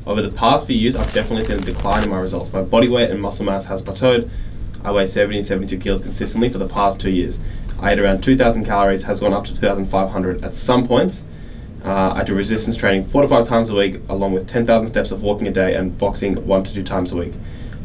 Over the past few years, I've definitely seen a decline in my results. My body weight and muscle mass has plateaued. I weigh 70 and 72 kilos consistently for the past 2 years. I ate around 2,000 calories, has gone up to 2,500 at some points. I do resistance training 4 to 5 times a week, along with 10,000 steps of walking a day and boxing 1 to 2 times a week.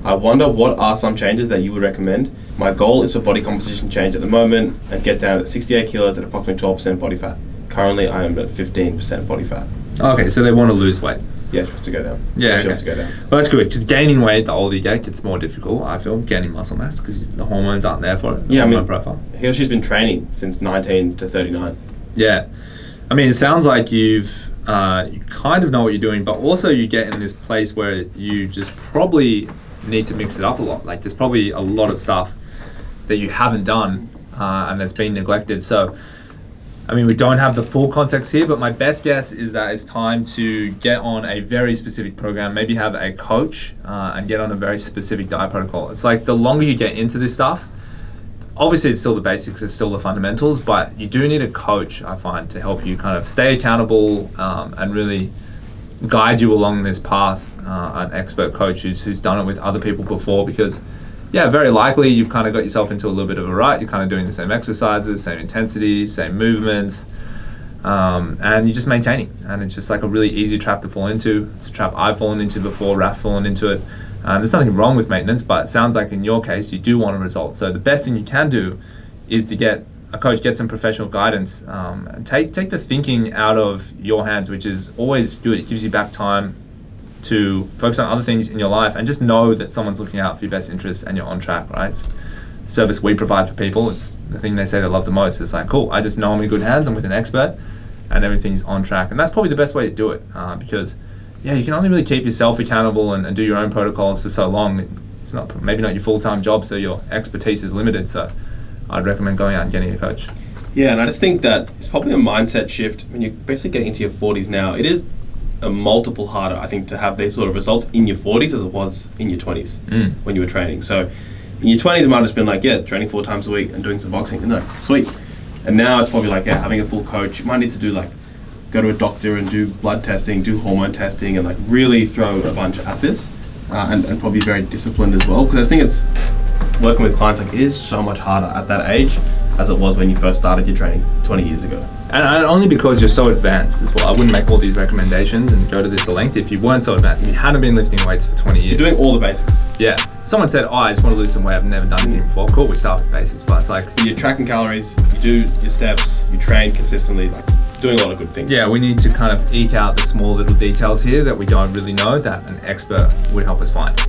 I wonder what are some changes that you would recommend. My goal is for body composition change at the moment and get down at 68 kilos at approximately 12% body fat. Currently, I am at 15% body fat. Okay, so they want to lose weight. Yeah, to go down. Yeah, okay. To go down. Well, that's good, because gaining weight, the older you get, gets more difficult, I feel, gaining muscle mass, because the hormones aren't there for it. Yeah, Profile. He or she's been training since 19 to 39. Yeah. I mean, it sounds like you kind of know what you're doing, but also you get in this place where you just probably need to mix it up a lot. Like, there's probably a lot of stuff that you haven't done and that's been neglected. So, I mean, we don't have the full context here, but my best guess is that it's time to get on a very specific program, maybe have a coach and get on a very specific diet protocol. It's like the longer you get into this stuff, obviously it's still the basics, it's still the fundamentals, but you do need a coach, I find, to help you kind of stay accountable and really guide you along this path, an expert coach who's done it with other people before, because yeah, very likely you've kind of got yourself into a little bit of a rut. You're kind of doing the same exercises, same intensity, same movements, and you're just maintaining. And it's just like a really easy trap to fall into. It's a trap I've fallen into before, Raf's fallen into it. There's nothing wrong with maintenance, but it sounds like in your case, you do want a result. So the best thing you can do is to get a coach, get some professional guidance, and take the thinking out of your hands, which is always good. It gives you back time to focus on other things in your life and just know that someone's looking out for your best interests and you're on track, right? It's the service we provide for people. It's the thing they say they love the most. It's like, cool, I just know I'm in good hands, I'm with an expert, and everything's on track. And that's probably the best way to do it because, yeah, you can only really keep yourself accountable and do your own protocols for so long. It's maybe not your full-time job, so your expertise is limited. So I'd recommend going out and getting a coach. Yeah, and I just think that it's probably a mindset shift. When you're basically getting into your 40s now, it is a multiple harder, I think, to have these sort of results in your 40s as it was in your 20s when you were training. So in your 20s, it might have just been like, yeah, training 4 times a week and doing some boxing. And no, sweet. And now it's probably like, yeah, having a full coach. You might need to do like, go to a doctor and do blood testing, do hormone testing, and like really throw a bunch at this and probably be very disciplined as well. Because I think it's working with clients, like it is so much harder at that age as it was when you first started your training 20 years ago. And only because you're so advanced as well. I wouldn't make all these recommendations and go to this length if you weren't so advanced, if you hadn't been lifting weights for 20 years. You're doing all the basics. Yeah. Someone said, oh, I just want to lose some weight, I've never done anything before. Cool, we start with basics, but it's like... You're tracking calories, you do your steps, you train consistently, like doing a lot of good things. Yeah, we need to kind of eke out the small little details here that we don't really know that an expert would help us find.